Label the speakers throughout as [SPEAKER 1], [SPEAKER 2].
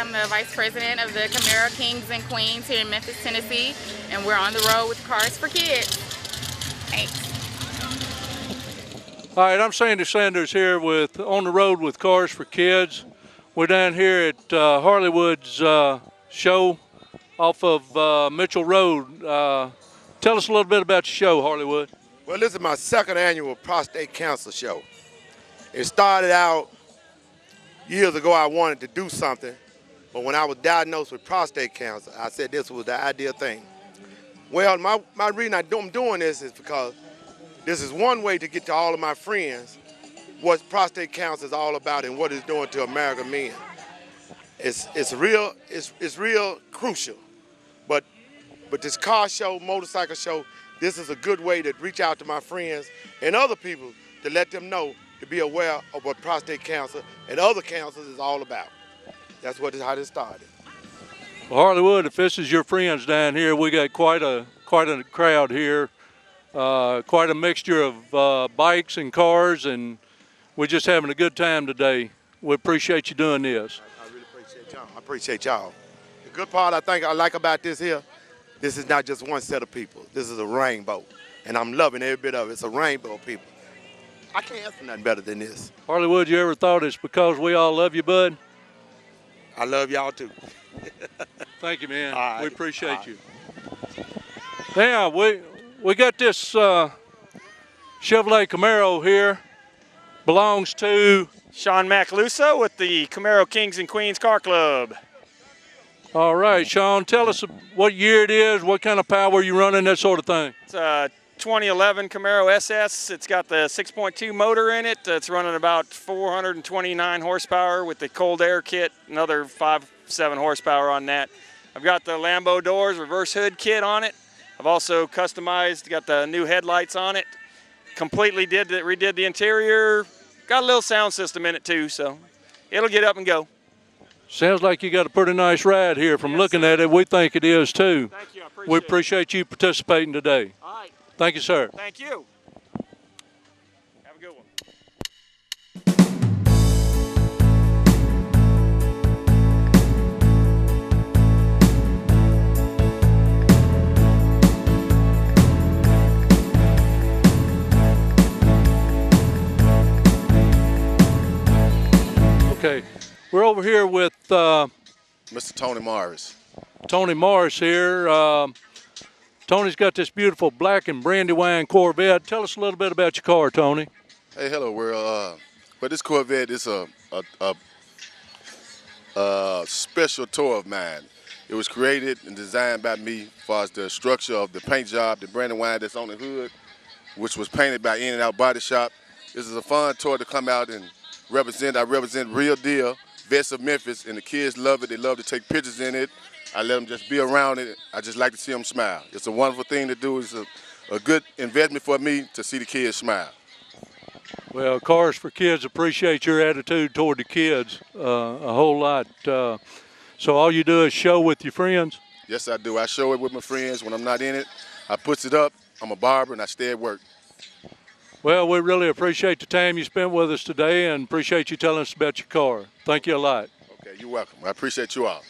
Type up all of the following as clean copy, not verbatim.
[SPEAKER 1] I'm the Vice President of the Camaro Kings and Queens here in Memphis, Tennessee, and we're on the road with Cars for Kids. Thanks.
[SPEAKER 2] All right, I'm Sandy Sanders here with On the Road with Cars for Kids. We're down here at Harleywood's show off of Mitchell Road. Tell us a little bit about your show, Harleywood.
[SPEAKER 3] Well, this is my second annual prostate cancer show. It started out years ago. I wanted to do something, but when I was diagnosed with prostate cancer, I said this was the ideal thing. Well, my reason I'm doing this is because this is one way to get to all of my friends what prostate cancer is all about and what it's doing to American men. It's real crucial. But this car show, motorcycle show, this is a good way to reach out to my friends and other people to let them know, to be aware of what prostate cancer and other cancers is all about. That's how this started.
[SPEAKER 2] Well, Harleywood, if this is your friends down here, we got quite a crowd here, quite a mixture of bikes and cars, and we're just having a good time today. We appreciate you doing this.
[SPEAKER 3] I really appreciate y'all. I appreciate y'all. The good part I like about this here, this is not just one set of people. This is a rainbow, and I'm loving every bit of it. It's a rainbow of people. I can't ask for nothing better than this.
[SPEAKER 2] Harleywood, you ever thought it's because we all love you, bud?
[SPEAKER 3] I love y'all too.
[SPEAKER 2] Thank you, man.
[SPEAKER 3] Right.
[SPEAKER 2] We appreciate you. Yeah, we got this Chevrolet Camaro here. Belongs to
[SPEAKER 4] Sean Macaluso with the Camaro Kings and Queens Car Club.
[SPEAKER 2] All right, Sean, tell us what year it is, what kind of power you're running, that sort of thing.
[SPEAKER 4] It's a 2011 Camaro SS. It's got the 6.2 motor in it. It's running about 429 horsepower with the cold air kit, another 5-7 horsepower on that. I've got the Lambo doors, reverse hood kit on it. I've also customized, got the new headlights on it. Completely redid the interior. Got a little sound system in it too, so it'll get up and go.
[SPEAKER 2] Sounds like you got a pretty nice ride here. From looking at it, we think it is too.
[SPEAKER 4] Thank you, I appreciate it.
[SPEAKER 2] We appreciate you participating today.
[SPEAKER 4] All right.
[SPEAKER 2] Thank you, sir.
[SPEAKER 4] Thank you. Have a good one.
[SPEAKER 2] Okay, we're over here with
[SPEAKER 5] Mr. Tony Morris.
[SPEAKER 2] Tony Morris here. Tony's got this beautiful black and brandywine Corvette. Tell us a little bit about your car, Tony.
[SPEAKER 5] Hey, hello world. But this Corvette is a special toy of mine. It was created and designed by me as far as the structure of the paint job, the brandywine that's on the hood, which was painted by In and Out Body Shop. This is a fun toy to come out and represent. I represent real deal vets of Memphis, and the kids love it. They love to take pictures in it. I let them just be around it. I just like to see them smile. It's a wonderful thing to do. It's a good investment for me to see the kids smile.
[SPEAKER 2] Well, Cars for Kids appreciate your attitude toward the kids a whole lot. So all you do is show with your friends?
[SPEAKER 5] Yes, I do. I show it with my friends. When I'm not in it, I puts it up. I'm a barber, and I stay at work.
[SPEAKER 2] Well, we really appreciate the time you spent with us today and appreciate you telling us about your car. Thank you a lot.
[SPEAKER 5] Okay, you're welcome. I appreciate you all.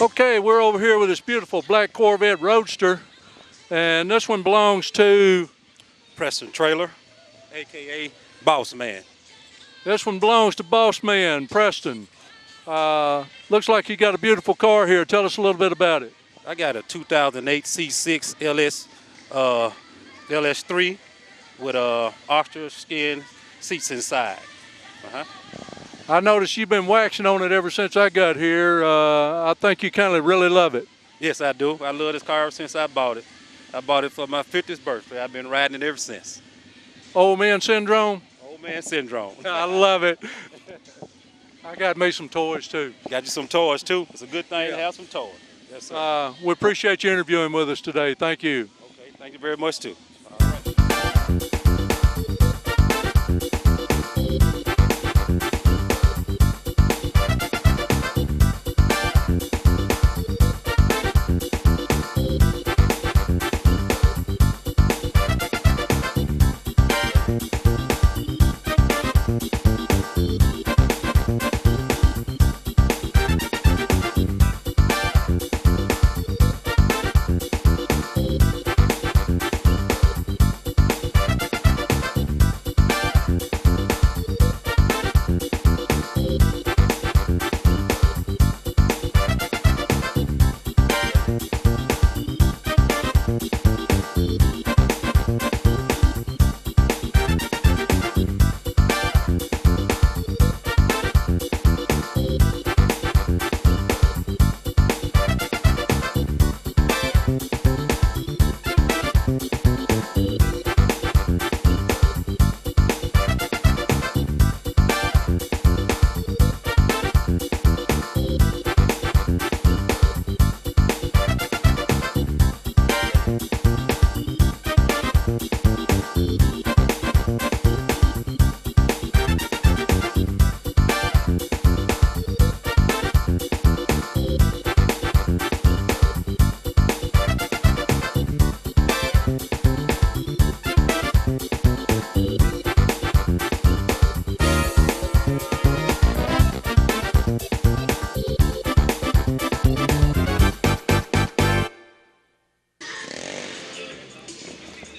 [SPEAKER 2] Okay, we're over here with this beautiful black Corvette Roadster, and this one belongs to
[SPEAKER 6] Preston Trailer, a.k.a. Boss Man.
[SPEAKER 2] This one belongs to Boss Man, Preston. Looks like you got a beautiful car here. Tell us a little bit about it.
[SPEAKER 6] I got a 2008 C6 LS LS3 with ostrich skin seats inside.
[SPEAKER 2] I noticed you've been waxing on it ever since I got here. I think you kind of really love it.
[SPEAKER 6] Yes, I do. I love this car ever since I bought it. I bought it for my 50th birthday. I've been riding it ever since.
[SPEAKER 2] Old man syndrome?
[SPEAKER 6] Old man syndrome.
[SPEAKER 2] I love it. I got me some toys too.
[SPEAKER 6] Got you some toys too? It's a good thing to have some toys. Yes, sir.
[SPEAKER 2] We appreciate you interviewing with us today. Thank you.
[SPEAKER 6] Okay, thank you very much too.
[SPEAKER 2] All right.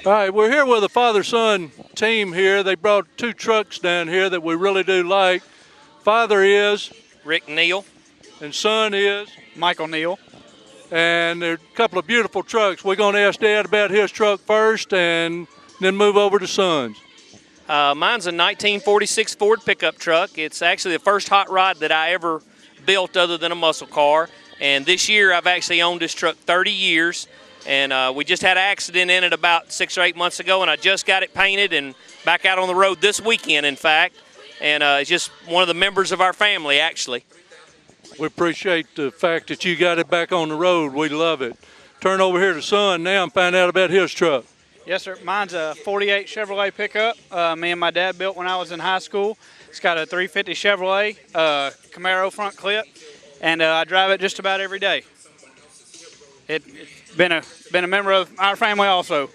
[SPEAKER 2] All right, we're here with a father-son team here. They brought 2 trucks down here that we really do like. Father is
[SPEAKER 7] Rick Neal.
[SPEAKER 2] and son is
[SPEAKER 8] Michael Neal.
[SPEAKER 2] and there are a couple of beautiful trucks. We're going to ask Dad about his truck first and then move over to son's.
[SPEAKER 7] Mine's a 1946 Ford pickup truck. It's actually the first hot rod that I ever built other than a muscle car. And this year I've actually owned this truck 30 years. And we just had an accident in it about 6 or 8 months ago, and I just got it painted and back out on the road this weekend, in fact. And it's just one of the members of our family, actually.
[SPEAKER 2] We appreciate the fact that you got it back on the road. We love it. Turn over here to son now and find out about his truck.
[SPEAKER 8] Yes, sir. Mine's a 48 Chevrolet pickup. Me and my dad built when I was in high school. It's got a 350 Chevrolet Camaro front clip, and I drive it just about every day. It's been a member of our family also.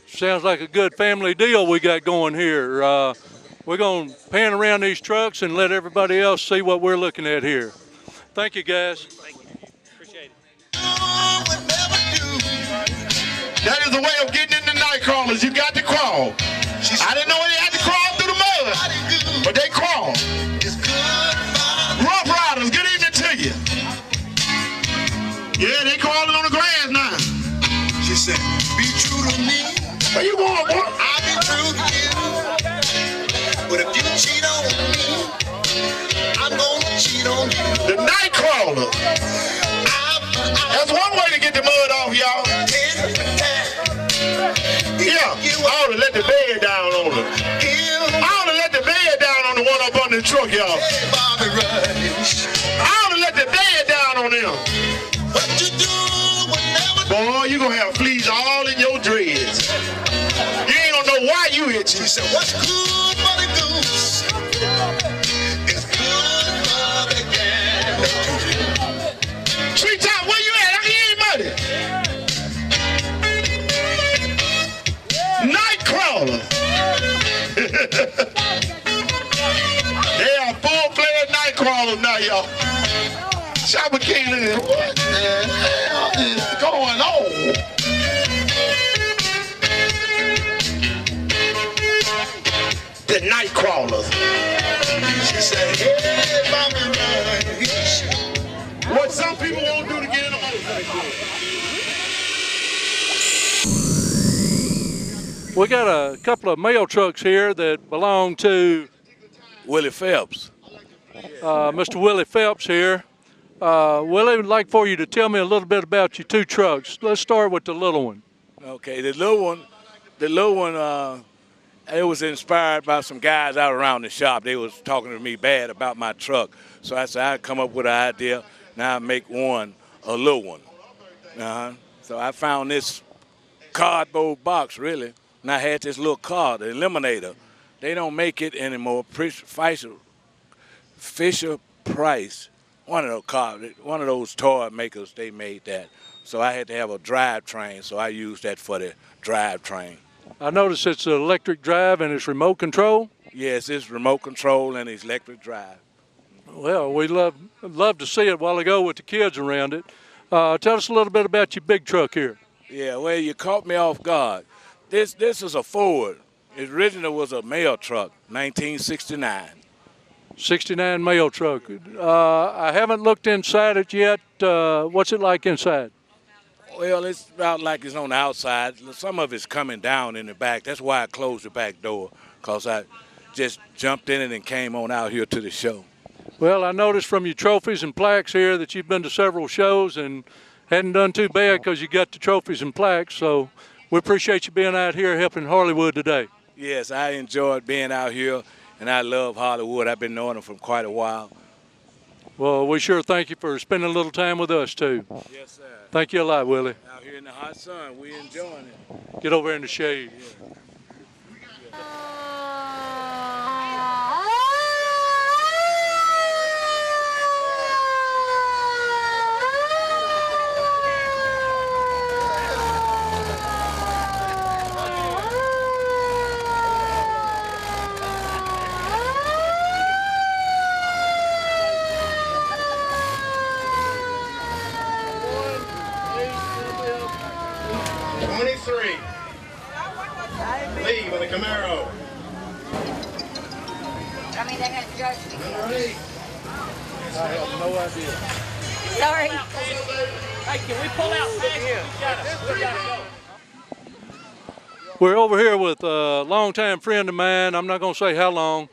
[SPEAKER 2] Sounds like a good family deal we got going here. We're going to pan around these trucks and let everybody else see what we're looking at here. Thank you, guys.
[SPEAKER 7] Thank you. Appreciate it.
[SPEAKER 3] That is the way of getting into night crawlers. You got to crawl. I didn't know they had to crawl through the mud, but they crawl. Rough Riders, good evening to you. Yeah, they crawling on the grass now.
[SPEAKER 9] She said, be true to me.
[SPEAKER 3] Where you going, boy?
[SPEAKER 9] I'll be true to you. But if you cheat on me, I'm gonna cheat on you.
[SPEAKER 3] The night crawler. That's one way to get the mud off, y'all. Yeah, I ought to let the bed down on them. I ought to let the bed down on the one up on the truck, y'all. I ought to let the bed down on them.
[SPEAKER 9] What you do whenever.
[SPEAKER 3] Boy, you gonna have fleas all in your dreads. You ain't gonna know why you itchy.
[SPEAKER 9] She said, what's good for the goose is good for the gander.
[SPEAKER 3] Treetop, where you at? I can hear you, buddy. Night crawler. They are full-fledged night crawlers now, y'all. Chopper King, look at what the hell is going on? The night crawlers.
[SPEAKER 9] She said, hey, Bobby Rush.
[SPEAKER 3] What some people won't do to get in the motorcycle.
[SPEAKER 2] We got a couple of mail trucks here that belong to
[SPEAKER 10] Willie Phelps.
[SPEAKER 2] Mr. Willie Phelps here. Willie, would like for you to tell me a little bit about your 2 trucks. Let's start with the little one.
[SPEAKER 10] Okay, the little one, it was inspired by some guys out around the shop. They was talking to me bad about my truck. So I said I'd come up with an idea. Now I make one, a little one. So I found this cardboard box, really. And I had this little car, the Eliminator. They don't make it anymore. Fisher Price, one of those toy makers, they made that. So I had to have a drivetrain, so I used that for the drivetrain.
[SPEAKER 2] I noticed it's an electric drive and it's remote control.
[SPEAKER 10] Yes, it's remote control and it's electric drive.
[SPEAKER 2] Well, we love to see it while ago with the kids around it. Tell us a little bit about your big truck here.
[SPEAKER 10] Yeah, well, you caught me off guard. This is a Ford. It originally was a mail truck, 1969.
[SPEAKER 2] 69 mail truck. I haven't looked inside it yet. What's it like inside?
[SPEAKER 10] Well, it's about like it's on the outside. Some of it's coming down in the back. That's why I closed the back door, because I just jumped in it and came on out here to the show.
[SPEAKER 2] Well, I noticed from your trophies and plaques here that you've been to several shows and hadn't done too bad because you got the trophies and plaques. So we appreciate you being out here helping Hollywood today.
[SPEAKER 10] Yes, I enjoyed being out here, and I love Hollywood. I've been knowing them for quite a while.
[SPEAKER 2] Well, we sure thank you for spending a little time with us, too.
[SPEAKER 10] Yes, sir.
[SPEAKER 2] Thank you a lot, Willie.
[SPEAKER 10] Out here in the hot sun, we enjoying it.
[SPEAKER 2] Get over in the shade.
[SPEAKER 10] Yeah.
[SPEAKER 9] for the Camaro.
[SPEAKER 11] I mean, they had to judge me.
[SPEAKER 2] I have no idea.
[SPEAKER 11] Sorry.
[SPEAKER 7] Hey, can we pull out past we gotta go.
[SPEAKER 2] We're over here with a longtime friend of mine. I'm not going to say how long.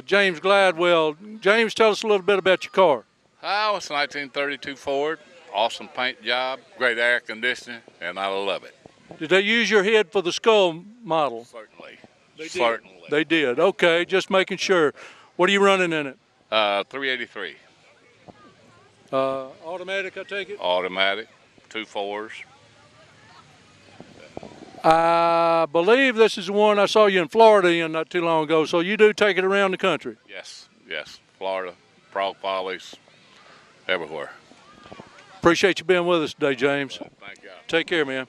[SPEAKER 2] James Gladwell. James, tell us a little bit about your car.
[SPEAKER 12] Oh, it's a 1932 Ford. Awesome paint job, great air conditioning, and I love it.
[SPEAKER 2] Did they use your head for the skull model?
[SPEAKER 12] Certainly.
[SPEAKER 2] Certainly. They did. Okay, just making sure. What are you running in it?
[SPEAKER 12] 383.
[SPEAKER 2] Automatic, I take it?
[SPEAKER 12] Automatic, 2 4s.
[SPEAKER 2] I believe this is the one I saw you in Florida in not too long ago, so you do take it around the country?
[SPEAKER 12] Yes, yes. Florida, Frog Follies, everywhere.
[SPEAKER 2] Appreciate you being with us today, James.
[SPEAKER 12] Thank you.
[SPEAKER 2] Take care, man.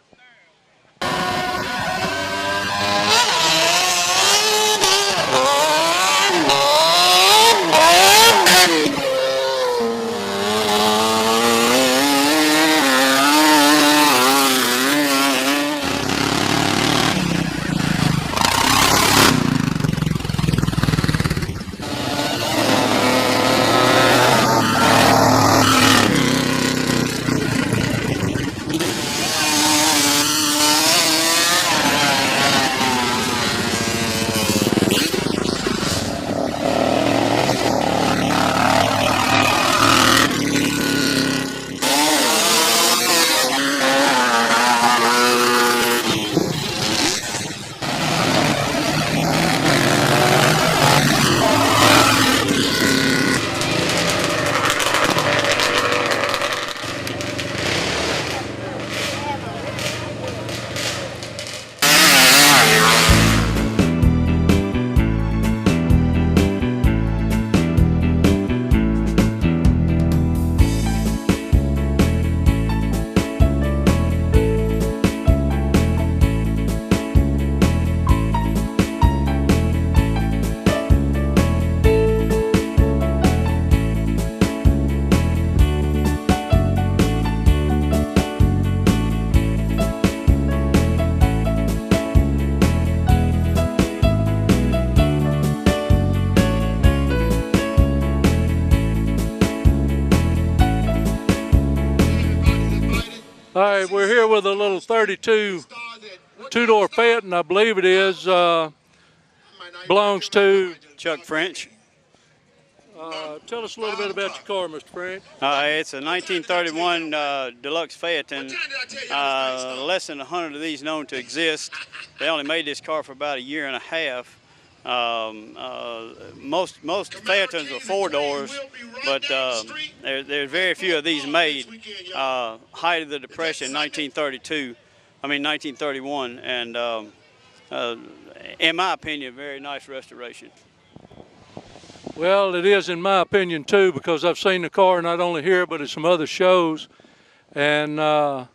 [SPEAKER 2] All right, we're here with a little 32 two-door Phaeton, I believe it is. Belongs to
[SPEAKER 13] Chuck French.
[SPEAKER 2] Tell us a little bit about your car, Mr. French.
[SPEAKER 13] It's a 1931 deluxe Phaeton. Less than 100 of these known to exist. They only made this car for about a year and a half. Most Phaetons are 4 doors, but there's very few of these made. Height of the Depression, 1931, and in my opinion, very nice restoration.
[SPEAKER 2] Well, it is in my opinion too, because I've seen the car not only here but at some other shows, and I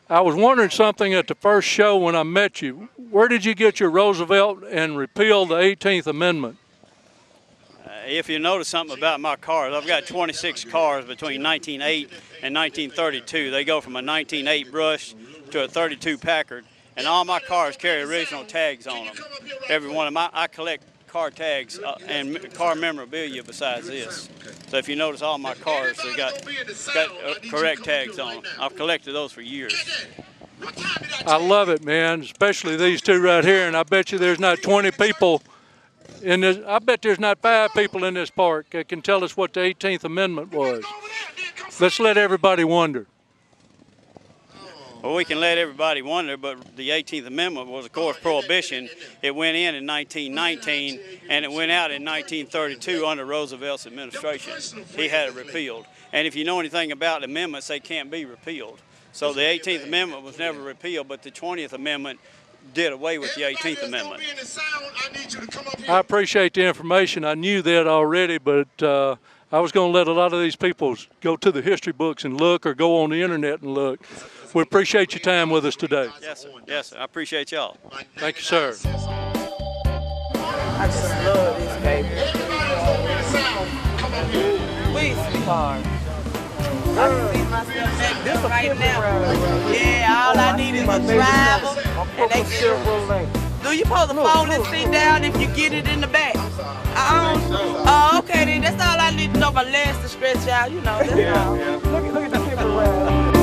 [SPEAKER 2] was wondering something at the first show when I met you. Where did you get your Roosevelt and repeal the 18th Amendment?
[SPEAKER 13] If you notice something about my cars, I've got 26 cars between 1908 and 1932. They go from a 1908 Brush to a 32 Packard, and all my cars carry original tags on them. Every one of them. I collect car tags and car memorabilia besides this. So if you notice, all my cars, they got correct tags on them. I've collected those for years.
[SPEAKER 2] I love it, man, especially these two right here, and I bet you there's not 20 people in this. I bet there's not 5 people in this park that can tell us what the 18th Amendment was. Let's let everybody wonder.
[SPEAKER 13] Well, we can let everybody wonder, but the 18th Amendment was, of course, prohibition. It went in 1919, and it went out in 1932 under Roosevelt's administration. He had it repealed. And if you know anything about amendments, they can't be repealed. So the 18th Amendment was never repealed, but the 20th Amendment did away with the 18th Amendment.
[SPEAKER 2] I appreciate the information. I knew that already, but I was going to let a lot of these people go to the history books and look, or go on the internet and look. We appreciate your time with us today.
[SPEAKER 13] Yes, sir. Yes, sir. I appreciate y'all.
[SPEAKER 2] Thank you, sir.
[SPEAKER 14] I just love this baby. Sweet car. I can see myself next to right now. Yeah, all I need is a driver, and they can you supposed to fold this seat down if you get it in the back? Oh, okay then. That's all I need to know. My legs to stretch out, you know. That's all.
[SPEAKER 8] Look at the paper round.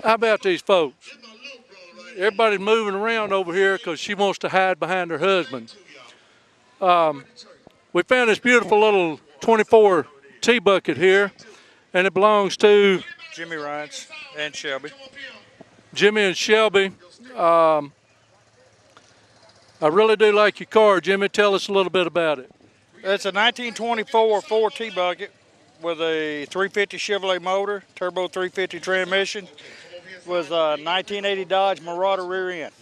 [SPEAKER 2] How about these folks? Everybody's moving around over here because she wants to hide behind her husband. We found this beautiful little 24 tea bucket here, and it belongs to
[SPEAKER 8] Jimmy Ryan's and Shelby.
[SPEAKER 2] Jimmy and Shelby. I really do like your car, Jimmy. Tell us a little bit about it.
[SPEAKER 8] It's a 1924 Ford tea bucket with a 350 Chevrolet motor, turbo 350 transmission, with a 1980 Dodge Marauder rear end.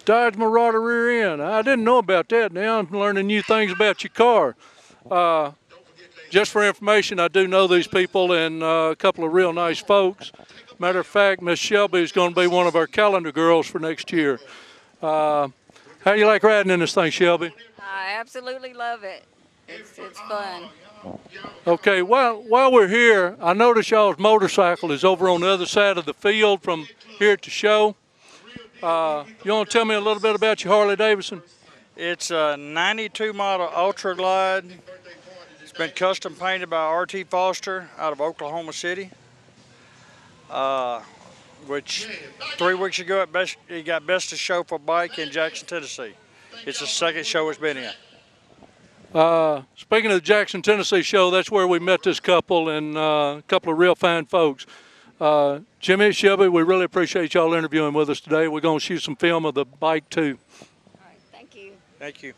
[SPEAKER 2] Dodge Marauder rear end. I didn't know about that. Now I'm learning new things about your car. Just for information, I do know these people and a couple of real nice folks. Matter of fact, Miss Shelby is going to be one of our calendar girls for next year. How do you like riding in this thing, Shelby?
[SPEAKER 11] I absolutely love it. It's fun.
[SPEAKER 2] Okay, while we're here, I noticed y'all's motorcycle is over on the other side of the field from here at the show. You want to tell me a little bit about your Harley Davidson?
[SPEAKER 8] It's a 92 model Ultra Glide. It's been custom painted by R.T. Foster out of Oklahoma City. Which 3 weeks ago he got Best of Show for Bike in Jackson, Tennessee. It's the second show it's been in.
[SPEAKER 2] Speaking of the Jackson, Tennessee show, that's where we met this couple and a couple of real fine folks. Jimmy, Shelby, we really appreciate y'all interviewing with us today. We're going to shoot some film of the bike too.
[SPEAKER 11] All right, thank you.
[SPEAKER 8] Thank you.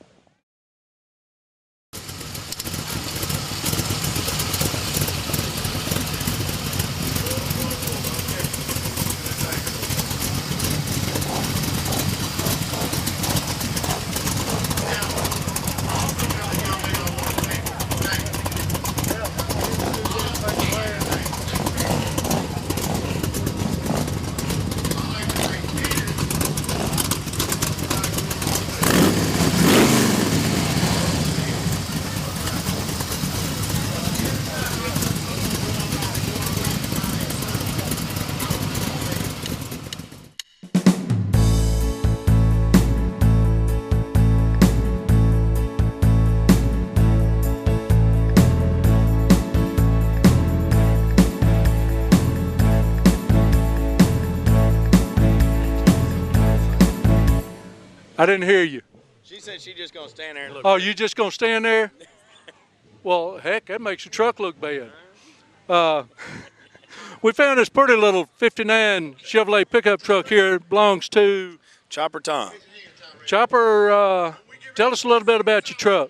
[SPEAKER 2] I didn't hear you.
[SPEAKER 15] She said she's just going to stand there and look.
[SPEAKER 2] Oh, you just going to stand there? Well, heck, that makes your truck look bad. We found this pretty little 59 Chevrolet pickup truck here. It belongs to
[SPEAKER 15] Chopper Tom.
[SPEAKER 2] Chopper, tell us a little bit about your truck.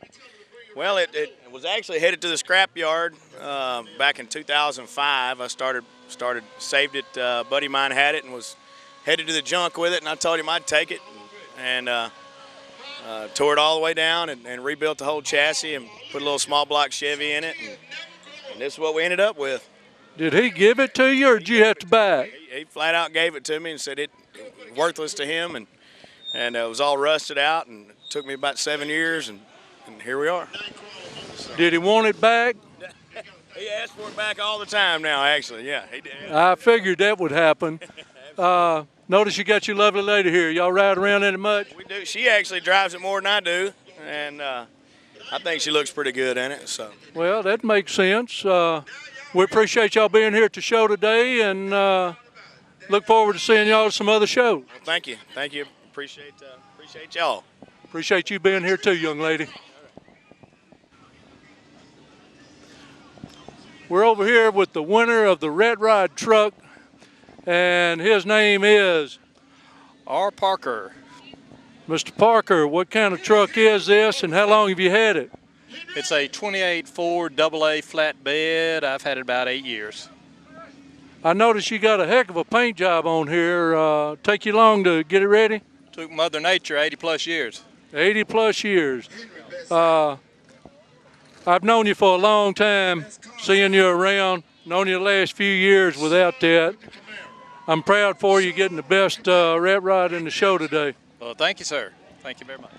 [SPEAKER 15] Well, it was actually headed to the scrap yard back in 2005. I saved it. A buddy of mine had it and was headed to the junk with it, and I told him I'd take it and tore it all the way down and rebuilt the whole chassis and put a little small block Chevy in it. And this is what we ended up with.
[SPEAKER 2] Did he give it to you, or did you have to buy it?
[SPEAKER 15] He flat out gave it to me and said it worthless to him, and it was all rusted out, and it took me about 7 years, and here we are.
[SPEAKER 2] Did he want it back?
[SPEAKER 15] He asked for it back all the time now, actually. Yeah, he did.
[SPEAKER 2] I figured that would happen. Notice you got your lovely lady here. Y'all ride around in it much?
[SPEAKER 15] We do. She actually drives it more than I do, and I think she looks pretty good in it. So.
[SPEAKER 2] Well, that makes sense. We appreciate y'all being here at the show today, and look forward to seeing y'all at some other shows.
[SPEAKER 15] Well, thank you. Appreciate y'all.
[SPEAKER 2] Appreciate you being here too, young lady. We're over here with the winner of the Red Rod truck, and his name is
[SPEAKER 16] R. Parker.
[SPEAKER 2] Mr. Parker, what kind of truck is this, and how long have you had it?
[SPEAKER 16] It's a 28 Ford AA flatbed. I've had it about 8 years.
[SPEAKER 2] I noticed you got a heck of a paint job on here. Take you long to get it ready?
[SPEAKER 16] Took Mother Nature 80 plus years.
[SPEAKER 2] 80 plus years. I've known you for a long time, seeing you around, known you the last few years without that. I'm proud for you getting the best rat rod in the show today.
[SPEAKER 16] Well, thank you, sir. Thank you very much.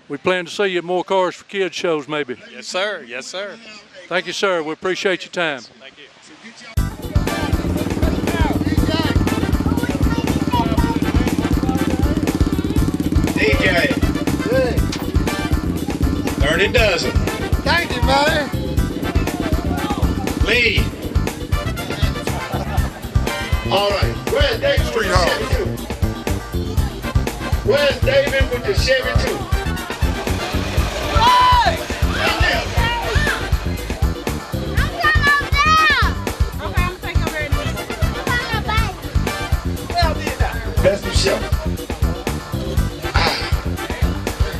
[SPEAKER 2] We plan to see you at more Cars for Kids shows, maybe.
[SPEAKER 16] Yes, sir. Yes, sir.
[SPEAKER 2] Thank you, sir. We appreciate your time.
[SPEAKER 16] Thank you.
[SPEAKER 9] DJ. Good. 30 dozen. Thank you, man. Lee. All right. Where's David with the Chevy 2? Where's David with the Chevy 2? Hey! Best of show.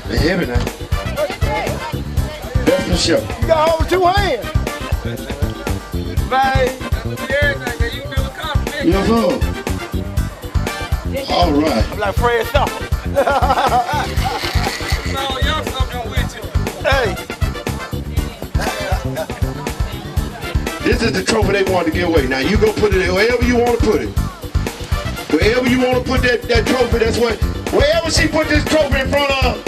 [SPEAKER 9] They're heavy now. Best of show. You got hold with 2 hands. Bye. Yes, sir. All right. I'm like Fred Stoffer. No, y'all something with you. Hey. This is the trophy they wanted to give away. Now you go put it wherever you want to put it. Wherever you want to put that trophy, that's what. Wherever she put this trophy in front of,